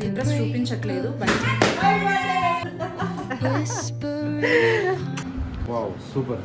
Interest చూపించట్లేదు but wow super.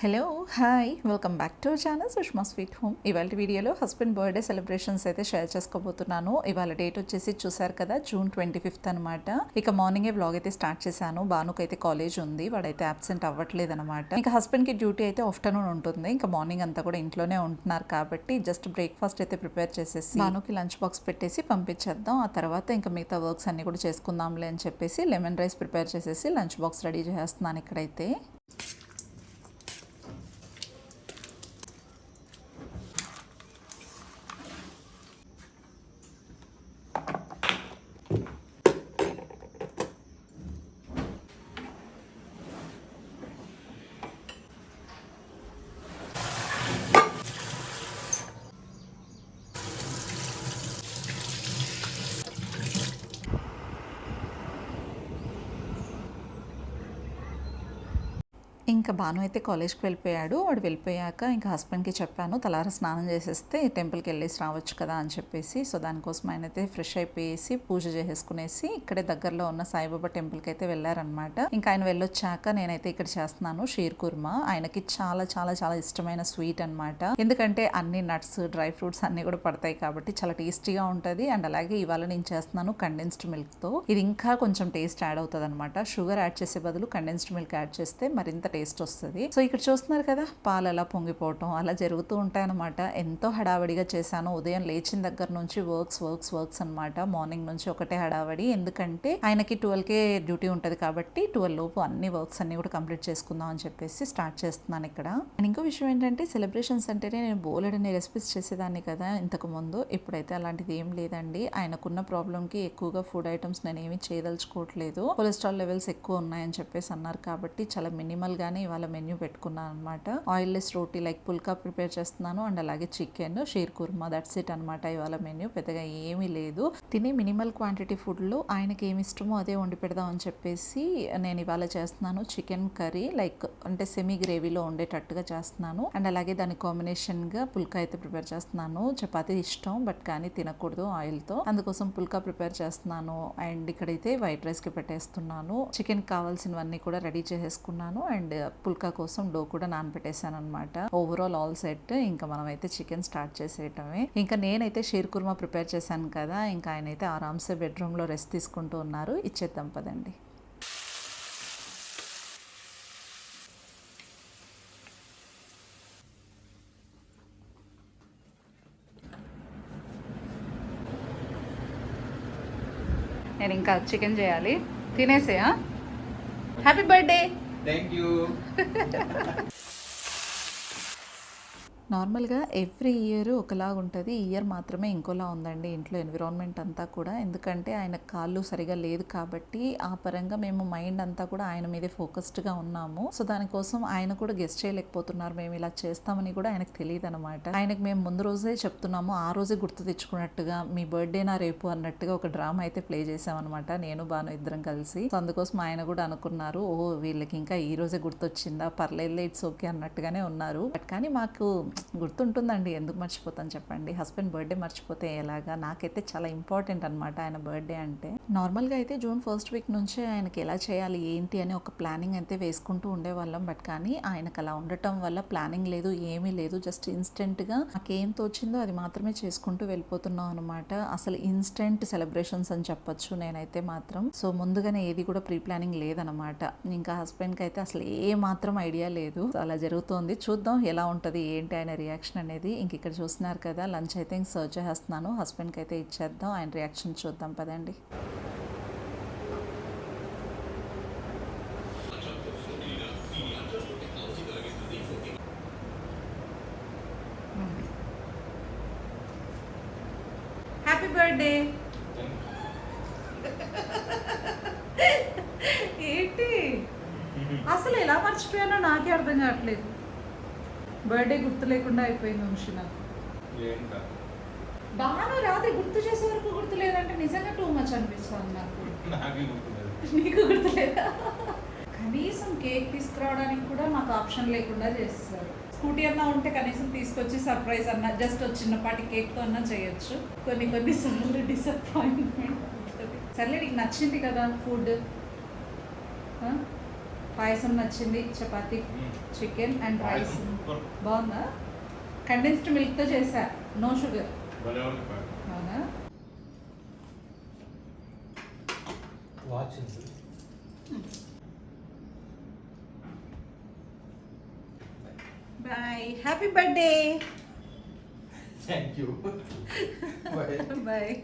Hello hi welcome back to our channel Sushma sweet home. ఇవాళ వీడియోలో husband birthday celebrations అయితే share చేసుకోబోతున్నాను. ఇవాళ డేట్ వచ్చేసి చూసారు కదా, జూన్ 25th అనమాట. ఇక మార్నింగే వ్లాగ్ అయితే స్టార్ట్ చేశాను. బానుకు అయితే కాలేజ్ ఉంది, వాడైతే అబ్సెంట్ అవ్వట్లేదు అనమాట. ఇంకా హస్బెండ్కి డ్యూటీ అయితే ఆఫ్టర్నూన్ ఉంటుంది. ఇంకా మార్నింగ్ అంతా కూడా ఇంట్లోనే ఉంటున్నారు కాబట్టి జస్ట్ బ్రేక్ఫాస్ట్ అయితే ప్రిపేర్ చేసేసి బానుకి లంచ్ బాక్స్ పెట్టేసి పంపించేద్దాం. ఆ తర్వాత ఇంకా మిగతా వర్క్స్ అన్ని కూడా చేసుకుందాంలే అని చెప్పేసి లెమన్ రైస్ ప్రిపేర్ చేసేసి లంచ్ బాక్స్ రెడీ చేస్తున్నాను ఇక్కడైతే. ఇంకా బాను అయితే కాలేజ్కి వెళ్ళిపోయాడు. వాడు వెళ్ళిపోయాక ఇంకా హస్బెండ్కి చెప్పాను తలార స్నానం చేసేస్తే టెంపుల్కి వెళ్ళేసి రావచ్చు కదా అని చెప్పేసి. సో దానికోసం ఆయన అయితే ఫ్రెష్ అయిపోయేసి పూజ చేసేసుకునేసి ఇక్కడే దగ్గరలో ఉన్న సాయిబాబా టెంపుల్కి అయితే వెళ్ళారనమాట. ఇంకా ఆయన వెళ్ళొచ్చాక నేనైతే ఇక్కడ చేస్తున్నాను షీర్ కుర్మా. ఆయనకి చాలా చాలా చాలా ఇష్టమైన స్వీట్ అనమాట. ఎందుకంటే అన్ని నట్స్ డ్రై ఫ్రూట్స్ అన్ని కూడా పడతాయి కాబట్టి చాలా టేస్టీగా ఉంటుంది. అండ్ అలాగే ఇవాళ నేను చేస్తున్నాను కండెన్స్డ్ మిల్క్తో. ఇది ఇంకా కొంచెం టేస్ట్ యాడ్ అవుతుంది అనమాట. షుగర్ యాడ్ చేసే బదులు కండెన్స్డ్ మిల్క్ యాడ్ చేస్తే మరింత టేస్ట్ వస్తుంది. సో ఇక్కడ చూస్తున్నారు కదా, పాలు అలా పొంగిపోవటం అలా జరుగుతూ ఉంటాయన్నమాట. ఎంతో హడావడిగా చేశాను. ఉదయం లేచిన దగ్గర నుంచి వర్క్స్ అనమాట. మార్నింగ్ నుంచి ఒకటే హడావడి. ఎందుకంటే ఆయనకి 12కే డ్యూటీ ఉంటుంది కాబట్టి 12 లోపు అన్ని వర్క్స్ అన్ని కూడా కంప్లీట్ చేసుకుందాం అని చెప్పేసి స్టార్ట్ చేస్తున్నాను ఇక్కడ. అండ్ ఇంకో విషయం ఏంటంటే సెలబ్రేషన్స్ అంటేనే నేను బోలెడని రెసిపీస్ చేసేదాన్ని కదా ఇంతకు ముందు. ఇప్పుడైతే అలాంటిది ఏం లేదండి. ఆయనకున్న ప్రాబ్లంకి ఎక్కువగా ఫుడ్ ఐటమ్స్ నేను ఏమీ చేయదలుచుకోవట్లేదు. కొలెస్ట్రాల్ లెవెల్స్ ఎక్కువ ఉన్నాయని చెప్పేసి అన్నారు కాబట్టి చాలా మినిమల్ గానే ఇవాళ మెన్యూ పెట్టుకున్నాను అనమాట. Oil less roti like pulka prepare చేస్తున్నాను. అండ్ అలాగే chicken sheer kurma, that's it అనమాట ఇవాళ మెన్యూ. పెద్దగా ఏమీ లేదు. తినే మినిమల్ క్వాంటిటీ ఫుడ్లో ఆయనకి ఏమి ఇష్టమో అదే వండి పెడదాం అని చెప్పేసి నేను ఇవాళ చేస్తున్నాను చికెన్ కర్రీ లైక్ అంటే సెమీ గ్రేవీలో ఉండేటట్టుగా చేస్తున్నాను. అండ్ అలాగే దాని కాంబినేషన్ గా పుల్కా అయితే ప్రిపేర్ చేస్తున్నాను. చపాతీ ఇష్టం బట్ కానీ తినకూడదు ఆయిల్తో, అందుకోసం పుల్కా ప్రిపేర్ చేస్తున్నాను. అండ్ ఇక్కడైతే వైట్ రైస్ కి పెట్టేస్తున్నాను. చికెన్ కావాల్సినవన్నీ కూడా రెడీ చేసేసుకున్నాను. అండ్ పుల్కా కోసం డో కూడా నానబెట్టేసాను అనమాట. Overall all set. ఇంకా మనం అయితే చికెన్ స్టార్ట్ చేసేయటమే. ఇంకా నేనైతే షీర్ కుర్మా ప్రిపేర్ చేశాను కదా, ఇంకా ఆయన అయితే ఆరామ్సే బెడ్రూమ్ లో రెస్ట్ తీసుకుంటూ ఉన్నారు. ఇచ్చేద్దాం పదండి. నేను ఇంకా చికెన్ చేయాలి. తినేసేయా. Happy birthday. Thank you. నార్మల్గా ఎవ్రీ ఇయర్ ఒకలాగా ఉంటుంది. ఈ ఇయర్ మాత్రమే ఇంకోలా ఉందండి ఇంట్లో ఎన్విరాన్మెంట్ అంతా కూడా. ఎందుకంటే ఆయన కాళ్ళు సరిగా లేదు కాబట్టి ఆ పరంగా మేము మైండ్ అంతా కూడా ఆయన మీదే ఫోకస్డ్గా ఉన్నాము. సో దానికోసం ఆయన కూడా గెస్ట్ చేయలేకపోతున్నారు మేము ఇలా చేస్తామని కూడా ఆయనకు తెలియదు అనమాట. ఆయనకు మేము ముందు రోజే చెప్తున్నాము, ఆ రోజే గుర్తు తెచ్చుకున్నట్టుగా మీ బర్త్డేనా రేపు అన్నట్టుగా ఒక డ్రామా అయితే ప్లే చేసామన్నమాట నేను బాను ఇద్దరం కలిసి. సో అందుకోసం ఆయన కూడా అనుకున్నారు, ఓ వీళ్ళకి ఇంకా ఈ రోజే గుర్తొచ్చిందా, పర్లేదులే ఇట్స్ ఓకే అన్నట్టుగానే ఉన్నారు. బట్ కానీ మాకు గుర్తుంటుందండి, ఎందుకు మర్చిపోతాను చెప్పండి. హస్బెండ్ బర్త్డే మర్చిపోతే ఎలాగా? నాకైతే చాలా ఇంపార్టెంట్ అనమాట ఆయన బర్త్డే అంటే. నార్మల్గా అయితే జూన్ ఫస్ట్ వీక్ నుంచే ఆయనకి ఎలా చేయాలి ఏంటి అని ఒక ప్లానింగ్ అయితే వేసుకుంటూ ఉండేవాళ్ళం. బట్ కానీ ఆయనకు అలా ఉండటం వల్ల ప్లానింగ్ లేదు, ఏమీ లేదు. జస్ట్ ఇన్స్టెంట్గా నాకేం తోచిందో అది మాత్రమే చేసుకుంటూ వెళ్ళిపోతున్నాం అనమాట. అసలు ఇన్స్టెంట్ సెలబ్రేషన్స్ అని చెప్పొచ్చు నేనైతే మాత్రం. సో ముందుగానే ఏది కూడా ప్రీ ప్లానింగ్ లేదనమాట. ఇంకా హస్బెండ్కి అయితే అసలు ఏ మాత్రం ఐడియా లేదు. సో అలా జరుగుతోంది. చూద్దాం ఎలా ఉంటుంది ఏంటి ఆయన రియాక్షన్ అనేది. ఇంక ఇక్కడ చూస్తున్నారు కదా, లంచ్ అయితే ఇంక సర్వ్ చేస్తున్నాను. హస్బెండ్కి అయితే ఇచ్చేద్దాం, ఆయన రియాక్షన్ చూద్దాం పదండి. Happy birthday. ఏంటి అసలు ఎలా మర్చిపోయానో నాకే అర్థం కావట్లేదు. బర్త్డే గుర్తు లేకుండా అయిపోయింది వంశీ నాకు. బాగా రాత్రి గుర్తు చేసే వరకు గుర్తు లేదంటే నిజంగా టూ మచ్ అనిపిస్తుంది నాకు. నీకు గుర్తులేదా? కనీసం కేక్ తీసుకురావడానికి కూడా మాకు ఆప్షన్ లేకుండా చేస్తారు. స్కూటీ అన్నా ఉంటే కనీసం తీసుకొచ్చి సర్ప్రైజ్ అన్నా జస్ట్ చిన్నపాటి కేక్తో అన్నా చేయొచ్చు. కొన్ని సార్లు డిసప్పాయింట్మెంట్ ఉంటుంది. సర్లే, నీకు నచ్చింది కదా ఫుడ్. పాయసం నచ్చింది, చపాతీ, చికెన్ అండ్ రైస్ బాగుందా? కండెన్స్డ్ మిల్క్తో చేశా, నో షుగర్. అవునా? Bye, happy birthday. Thank you. Bye.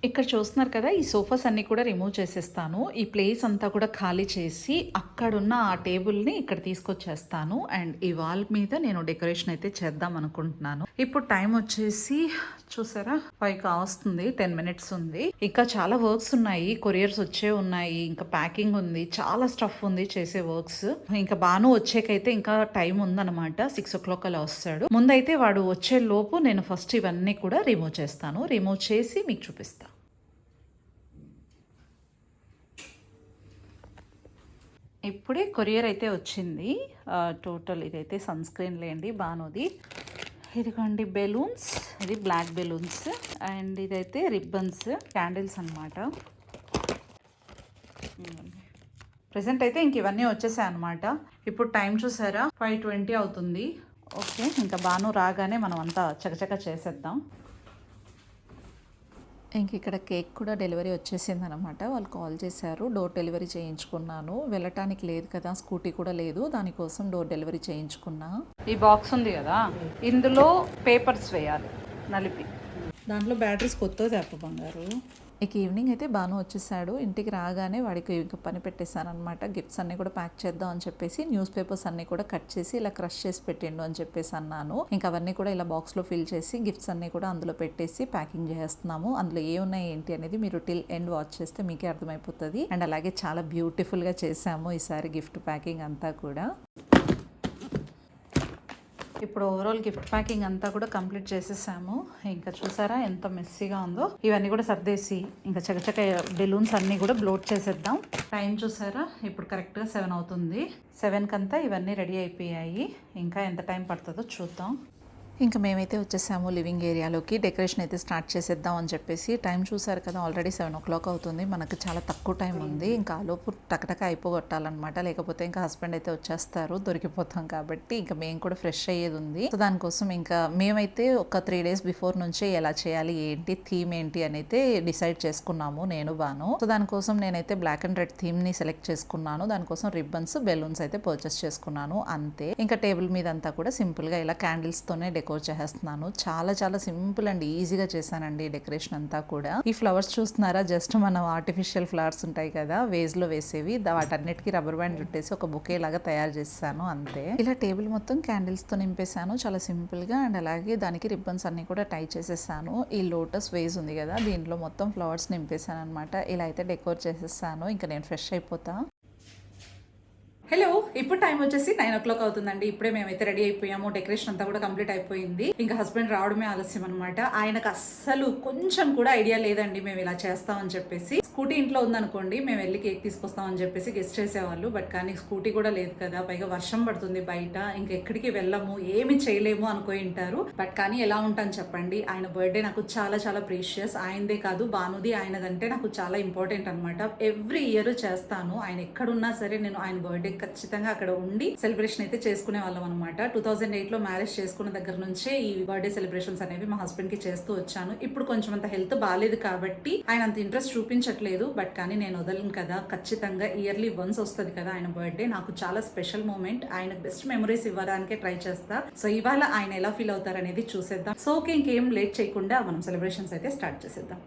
ఇక్కడ చూస్తున్నారు కదా, ఈ సోఫాస్ అన్నీ కూడా రిమూవ్ చేసేస్తాను. ఈ ప్లేస్ అంతా కూడా ఖాళీ చేసి అక్కడున్న ఆ టేబుల్ని ఇక్కడ తీసుకొచ్చేస్తాను. అండ్ ఈ వాల్ మీద నేను డెకరేషన్ అయితే చేద్దాం అనుకుంటున్నాను. ఇప్పుడు టైం వచ్చేసి చూసారా 5 కావస్తుంది, 10 minutes ఉంది. ఇంకా చాలా వర్క్స్ ఉన్నాయి, కొరియర్స్ వచ్చే ఉన్నాయి, ఇంకా ప్యాకింగ్ ఉంది, చాలా స్టఫ్ ఉంది చేసే వర్క్స్. ఇంకా బాను వచ్చేకైతే ఇంకా టైం ఉందన్నమాట. 6 o'clock అలా వస్తాడు. ముందైతే వాడు వచ్చే లోపు నేను ఫస్ట్ ఇవన్నీ కూడా రిమూవ్ చేస్తాను. రిమూవ్ చేసి మీకు చూపిస్తాను. ఇప్పుడే కొరియర్ అయితే వచ్చింది. టోటల్ ఇదైతే సన్ స్క్రీన్ లేండి బానుది. ఇదిగోండి బెలూన్స్, ఇది బ్లాక్ బెలూన్స్ అండ్ ఇదైతే రిబ్బన్స్, క్యాండిల్స్ అనమాట. ప్రజెంట్ అయితే ఇంక ఇవన్నీ వచ్చేసాయి అనమాట. ఇప్పుడు టైం చూసారా 5:20 అవుతుంది. ఓకే, ఇంకా బాను రాగానే మనం అంతా చకచక చేసేద్దాం. ఇంక ఇక్కడ కేక్ కూడా డెలివరీ వచ్చేసింది అనమాట. వాళ్ళు కాల్ చేశారు, డోర్ డెలివరీ చేయించుకున్నాను. వెళ్ళటానికి లేదు కదా, స్కూటీ కూడా లేదు, దానికోసం డోర్ డెలివరీ చేయించుకున్నా. ఈ బాక్స్ ఉంది కదా, ఇందులో పేపర్స్ వేయాలి నలిపి. దాంట్లో బ్యాటరీస్ కొత్తది అప్పు బంగారు. ఇక ఈవినింగ్ అయితే బాను వచ్చేసాడు. ఇంటికి రాగానే వాడికి ఇంకా పని పెట్టేశాను అనమాట. గిఫ్ట్స్ అన్నీ కూడా ప్యాక్ చేద్దాం అని చెప్పేసి న్యూస్ పేపర్స్ అన్నీ కూడా కట్ చేసి ఇలా క్రష్ చేసి పెట్టిండు అని చెప్పేసి అన్నాను. ఇంకా అవన్నీ కూడా ఇలా బాక్స్లో ఫిల్ చేసి గిఫ్ట్స్ అన్నీ కూడా అందులో పెట్టేసి ప్యాకింగ్ చేస్తున్నాము. అందులో ఏ ఉన్నాయి ఏంటి అనేది మీరు టిల్ ఎండ్ వాచ్ చేస్తే మీకే అర్థమైపోతుంది. అండ్ అలాగే చాలా బ్యూటిఫుల్గా చేసాము ఈసారి గిఫ్ట్ ప్యాకింగ్ అంతా కూడా. ఇప్పుడు ఓవరాల్ గిఫ్ట్ ప్యాకింగ్ అంతా కూడా కంప్లీట్ చేసేసాము. ఇంకా చూసారా ఎంత మెస్సీగా ఉందో. ఇవన్నీ కూడా సర్దేసి ఇంకా చకచక బెలూన్స్ అన్నీ కూడా బ్లోట్ చేసేద్దాం. టైం చూసారా ఇప్పుడు కరెక్ట్గా 7 అవుతుంది. 7 కంతా ఇవన్నీ రెడీ అయిపోయాయి. ఇంకా ఎంత టైం పడుతుందో చూద్దాం. ఇంకా మేమైతే వచ్చేసాము లివింగ్ ఏరియాలోకి. డెకరేషన్ అయితే స్టార్ట్ చేసేద్దాం అని చెప్పేసి. టైం చూసారు కదా, ఆల్రెడీ 7 o'clock అవుతుంది. మనకు చాలా తక్కువ టైం ఉంది. ఇంకా ఆలోపు టకటక అయిపోగొట్టాలన్నమాట, లేకపోతే ఇంకా హస్బెండ్ అయితే వచ్చేస్తారు, దొరికిపోతాం కాబట్టి. ఇంకా మేము కూడా ఫ్రెష్ అయ్యేది ఉంది. సో దానికోసం ఇంకా మేమైతే ఒక 3 days బిఫోర్ నుంచే ఎలా చేయాలి ఏంటి, థీమ్ ఏంటి అని అయితే డిసైడ్ చేసుకున్నాము నేను బాను. సో దానికోసం నేనైతే బ్లాక్ అండ్ రెడ్ థీమ్ ని సెలెక్ట్ చేసుకున్నాను. దానికోసం రిబ్బన్స్, బెలూన్స్ అయితే పర్చేస్ చేసుకున్నాను అంతే. ఇంకా టేబుల్ మీద అంతా కూడా సింపుల్ గా ఇలా క్యాండిల్స్ తోనే డెకోర్ చేస్తున్నాను. చాలా చాలా సింపుల్ అండ్ ఈజీగా చేశానండి డెకరేషన్ అంతా కూడా. ఈ ఫ్లవర్స్ చూస్తున్నారా, జస్ట్ మనం ఆర్టిఫిషియల్ ఫ్లవర్స్ ఉంటాయి కదా వేజ్ లో వేసేవి, వాటన్నిటికీ రబ్బర్ బ్యాండ్ చుట్టేసి ఒక బొకే లాగా తయారు చేస్తాను అంతే. ఇలా టేబుల్ మొత్తం క్యాండిల్స్ తో నింపేశాను చాలా సింపుల్ గా. అండ్ అలాగే దానికి రిబ్బన్స్ అన్ని కూడా టై చేసేసాను. ఈ లోటస్ వేజ్ ఉంది కదా, దీంట్లో మొత్తం ఫ్లవర్స్ నింపేశాను అనమాట. ఇలా అయితే డెకోర్ చేసేసాను. ఇంకా నేను ఫ్రెష్ అయిపోతా. హలో, ఇప్పుడు టైం వచ్చేసి 9 o'clock అవుతుందండి. ఇప్పుడే మేమైతే రెడీ అయిపోయాము. డెకరేషన్ అంతా కూడా కంప్లీట్ అయిపోయింది. ఇంకా హస్బెండ్ రావడమే ఆలస్యం అనమాట. ఆయనకు అస్సలు కొంచెం కూడా ఐడియా లేదండి మేము ఇలా చేస్తామని చెప్పేసి. స్కూటీ ఇంట్లో ఉందనుకోండి, మేము వెళ్ళి కేక్ తీసుకొస్తామని చెప్పేసి గెస్ట్ చేసేవాళ్ళు. బట్ కానీ స్కూటీ కూడా లేదు కదా, పైగా వర్షం పడుతుంది బయట, ఇంకెక్కడికి వెళ్ళము, ఏమి చేయలేము అనుకోయి ఉంటారు. బట్ కానీ ఎలా ఉంటాను చెప్పండి, ఆయన బర్త్డే నాకు చాలా చాలా ప్రీషియస్. ఆయనదే కాదు, భానుది ఆయనదంటే నాకు చాలా ఇంపార్టెంట్ అనమాట. ఎవ్రీ ఇయర్ చేస్తాను. ఆయన ఎక్కడున్నా సరే నేను ఆయన బర్త్డే ఖచ్చితంగా అక్కడ ఉండి సెలబ్రేషన్ అయితే చేసుకునే వాళ్ళం అనమాట. 2008లో మ్యారేజ్ చేసుకున్న దగ్గర నుంచే ఈ బర్త్డే సెలబ్రేషన్స్ అనేవి మా హస్బెండ్ కి చేస్తూ వచ్చాను. ఇప్పుడు కొంచెం అంత హెల్త్ బాగాలేదు కాబట్టి ఆయన అంత ఇంట్రెస్ట్ చూపించట్లేదు. బట్ కానీ నేను వదలను కదా, ఖచ్చితంగా ఇయర్లీ వన్స్ వస్తుంది కదా ఆయన బర్త్డే. నాకు చాలా స్పెషల్ మూమెంట్. ఆయన బెస్ట్ మెమరీస్ ఇవ్వడానికే ట్రై చేస్తా. సో ఇవాళ ఆయన ఎలా ఫీల్ అవుతారు అనేది చూసేద్దాం. సో ఓకే, ఇంకేం లేట్ చేయకుండా మనం సెలబ్రేషన్స్ అయితే స్టార్ట్ చేసేద్దాం.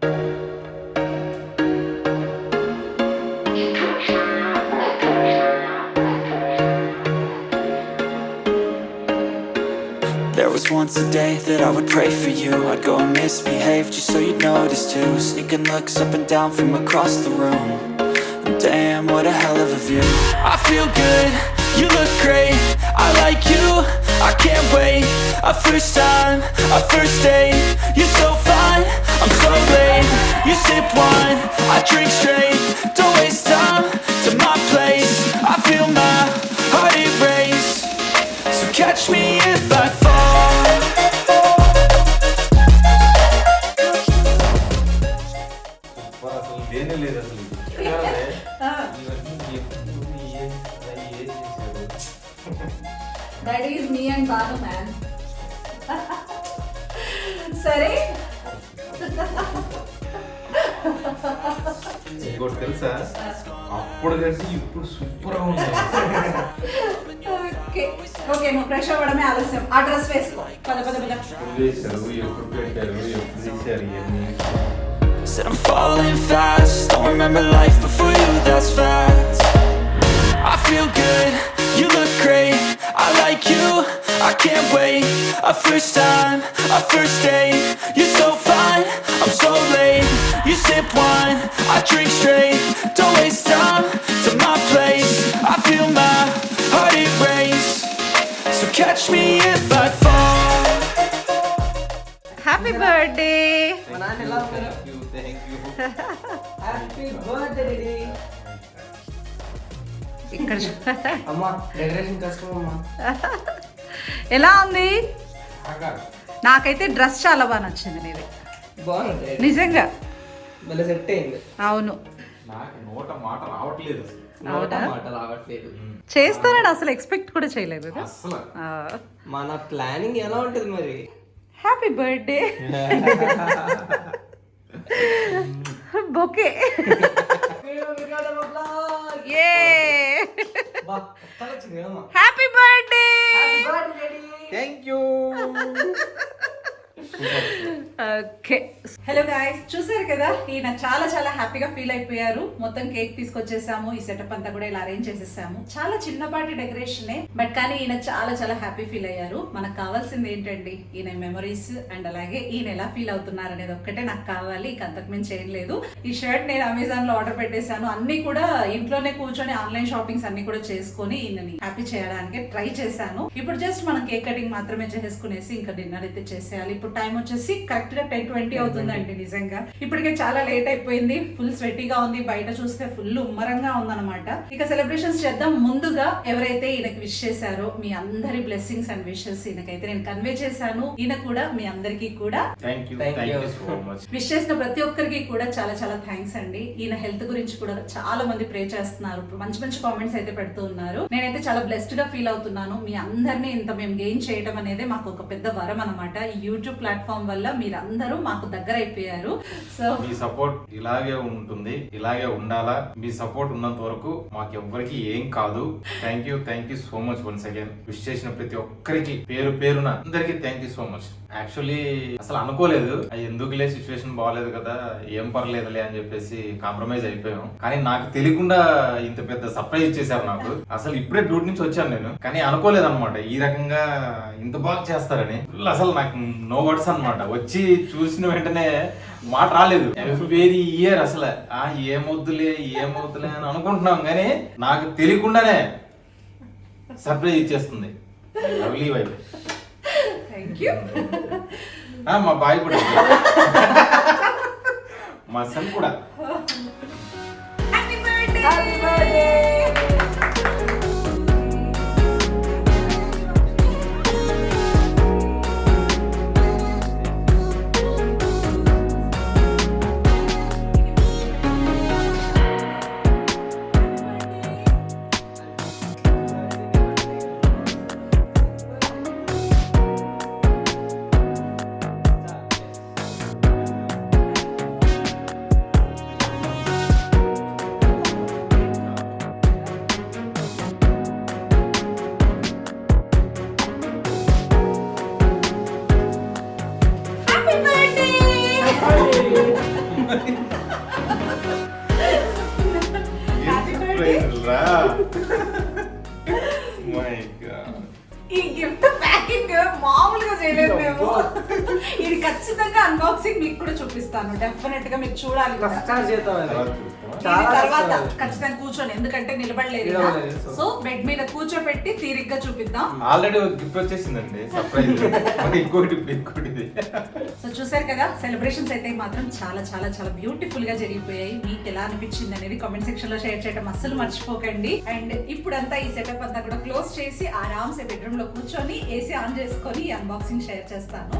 There was once a day that I would pray for you. I'd go and misbehave just so you'd notice too. Sneaking looks up and down from across the room. And damn, what a hell of a view. I feel good, you look great. I like you, I can't wait. A first time, a first date. You're so fine, I'm so late. You sip wine, I drink straight. Don't waste time to my place. I feel my heart erase. So catch me if I fall. That is me and Banu, man. సరే ఇంకోటి తెలుసా, అప్పుడు కలిసి ఇప్పుడు super గా ఉంది. Okay okay, నువ్వు fresh అవ్వడమే ఆలస్యం. ఆ డ్రెస్ వేసుకో. పద పద పద. ఎప్పుడు వేశారు, ఎప్పుడు పెట్టారు, ఎప్పుడు తీశారు ఇవన్నీ. Said I'm falling fast. Don't remember life before you, that's facts. I feel good, you look great. I like you, I can't wait. A first time, a first date. You're so fine, I'm so late. You sip wine, I drink straight. Don't waste time to my place. I feel my heart erase. So catch me if I fall. Happy birthday. Thank you, thank you. Happy birthday daddy. ఇక్కడ అమ్మా decoration కష్టం అమ్మా. ఎలా ఉంది? నాకైతే dress చాలా బాగా నచ్చింది నీది, బాగుంది నిజంగా. మళ్ళీ సెట్ అయింది. అవును, నాకు నోట మాట రావట్లేదు నోట మాట రావట్లేదు. చేస్తానని అసలు ఎక్స్పెక్ట్ కూడా చేయలేదు. అసలు. మన ప్లానింగ్ ఎలా ఉంటుంది మరి? Happy birthday bouquet. Happy birthday. Thank you. Okay, hello guys, చూసారు కదా, ఈయన చాలా చాలా హ్యాపీగా ఫీల్ అయిపోయారు. మొత్తం కేక్ తీసుకొచ్చేసాము, ఈ సెటప్ అంతా కూడా ఇలా అరేంజ్ చేసేసాము. చాలా చిన్నపాటి డెకరేషనే, బట్ కానీ ఈయన చాలా చాలా హ్యాపీ ఫీల్ అయ్యారు. మనకు కావాల్సింది ఏంటండి, ఈయన మెమరీస్ అండ్ అలాగే ఈయన ఎలా ఫీల్ అవుతున్నారు అనేది ఒక్కటే నాకు కావాలి, ఇక అంతకు మించి ఏం లేదు. ఈ షర్ట్ నేను అమెజాన్ లో ఆర్డర్ పెట్టేశాను. అన్ని కూడా ఇంట్లోనే కూర్చొని ఆన్లైన్ షాపింగ్స్ అన్ని కూడా చేసుకొని ఈయనని హ్యాపీ చేయడానికి ట్రై చేశాను. ఇప్పుడు జస్ట్ మనం కేక్ కటింగ్ మాత్రమే చేసుకునేసి ఇంకా డిన్నర్ అయితే చేసేయాలి. ఇప్పుడు టైం వచ్చేసి కరెక్ట్ గా 10:20 అవుతుందండి. నిజంగా ఇప్పటికే చాలా లేట్ అయిపోయింది. ఫుల్ స్వెట్టీగా ఉంది, బయట చూస్తే ఫుల్ ఉమ్మరంగా ఉందన్నమాట. ఇక సెలబ్రేషన్స్ చేద్దాం. ముందుగా ఎవరైతే ఈయనకి విష్ చేశారో మీ అందరి బ్లెస్సింగ్స్ అండ్ విషెస్ ఈయనకైతే నేను కన్వే చేశాను. ఈయన కూడా మీ అందరికీ కూడా thank you so much. Wish చేసిన ప్రతి ఒక్కరికి కూడా చాలా చాలా థ్యాంక్స్ అండి. ఈయన హెల్త్ గురించి కూడా చాలా మంది ప్రే చేస్తున్నారు, మంచి మంచి కామెంట్స్ అయితే పెడుతూ ఉన్నారు. నేనైతే చాలా బ్లెస్డ్ గా ఫీల్ అవుతున్నాను. మీ అందరినీ ఇంత మేము గెయిన్ చేయడం అనేది మాకు ఒక పెద్ద వరం అనమాట. ఈ యూట్యూబ్ ప్లాట్ఫామ్ వల్ల మీరందరూ మాకు దగ్గర అయిపోయారు. సో మీ సపోర్ట్ ఇలాగే ఉంటుంది, ఇలాగే ఉండాలా. మీ సపోర్ట్ ఉన్నంత వరకు మాకు ఎవ్వరికి ఏం కాదు. Thank you so much once again. Wish చేసిన ప్రతి ఒక్కరికి పేరు పేరున అందరికి thank you so much. Actually అసలు అనుకోలేదు, ఎందుకులే సిచ్యువేషన్ బాగాలేదు కదా, ఏం పర్లేదులే అని చెప్పేసి కాంప్రమైజ్ అయిపోయాం. కానీ నాకు తెలియకుండా ఇంత పెద్ద సర్ప్రైజ్ ఇచ్చేసారు నాకు. అసలు ఇప్పుడే డ్యూటీ నుంచి వచ్చాను నేను, కానీ అనుకోలేదు అనమాట ఈ రకంగా ఇంత బాగా చేస్తారని. అసలు నాకు నో వర్డ్స్ అనమాట. వచ్చి చూసిన వెంటనే మాట రాలేదు. ఎవ్రీ ఇయర్ అసలు ఏమవుతులే అని అనుకుంటున్నాం, కానీ నాకు తెలియకుండానే సర్ప్రైజ్ ఇచ్చేస్తుంది. Lovely wife. Thank you. మా బాయ్ కూడా, మా సన్ కూడా. Happy birthday. ఈ గిఫ్ట్ ప్యాకింగ్ మామూలుగా చేయలేదు మేము. ఇది ఖచ్చితంగా అన్బాక్సింగ్ మీకు కూడా చూపిస్తాను. డెఫినెట్ గా మీరు చూడాలి కూడా. స్టార్ట్ చేద్దాం అది. ఇది చాలా తర్వాత కష్టం. ఖచ్చితంగా కూర్చొని, ఎందుకంటే నిలబడలేదు నిలబడలేదు. సో బెడ్ మీద కూర్చోబెట్టి తీరిగ్గా చూపిద్దాం. ఆల్రెడీ ఒక గిఫ్ట్ వచ్చేసిందండి, సర్ప్రైజ్. ఇంకోటి ఇది. సో చూసారు కదా, సెలబ్రేషన్స్ అయితే మాత్రం చాలా చాలా చాలా బ్యూటిఫుల్ గా జరిగిపోయాయి. మీకు ఎలా అనిపించింది అనేది కామెంట్ సెక్షన్ లో షేర్ చేయడం అస్సలు మర్చిపోకండి. అండ్ ఇప్పుడంతా ఈ సెటప్ అంతా కూడా క్లోజ్ చేసి ఆరామ్సే బెడ్రూమ్ లో కూర్చొని ఏసీ ఆన్ చేసుకొని అన్బాక్సింగ్ షేర్ చేస్తాను.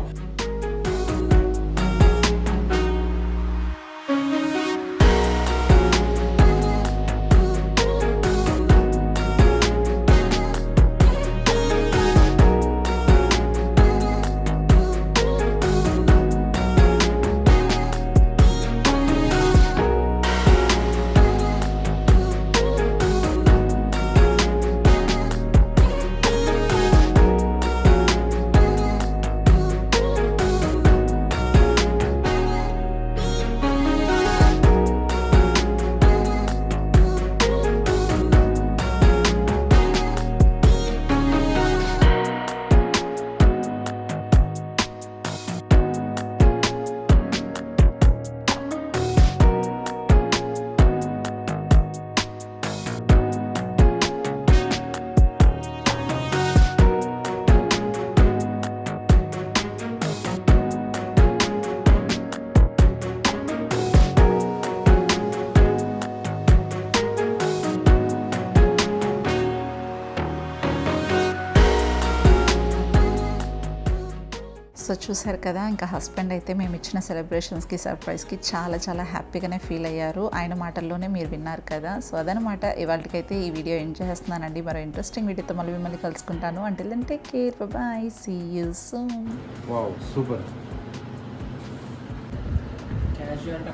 సో చూసారు కదా, ఇంకా హస్బెండ్ అయితే మేము ఇచ్చిన సెలబ్రేషన్స్కి సర్ప్రైజ్కి చాలా చాలా హ్యాపీగానే ఫీల్ అయ్యారు. ఆయన మాటల్లోనే మీరు విన్నారు కదా. సో అదనమాట, ఇవాళకైతే ఈ వీడియో ఎండ్ చేస్తున్నానండి. మరో ఇంట్రెస్టింగ్ వీడియోతో మళ్ళీ మిమ్మల్ని కలుసుకుంటాను. Until then take care, bye, see you soon. Wow, super. Casual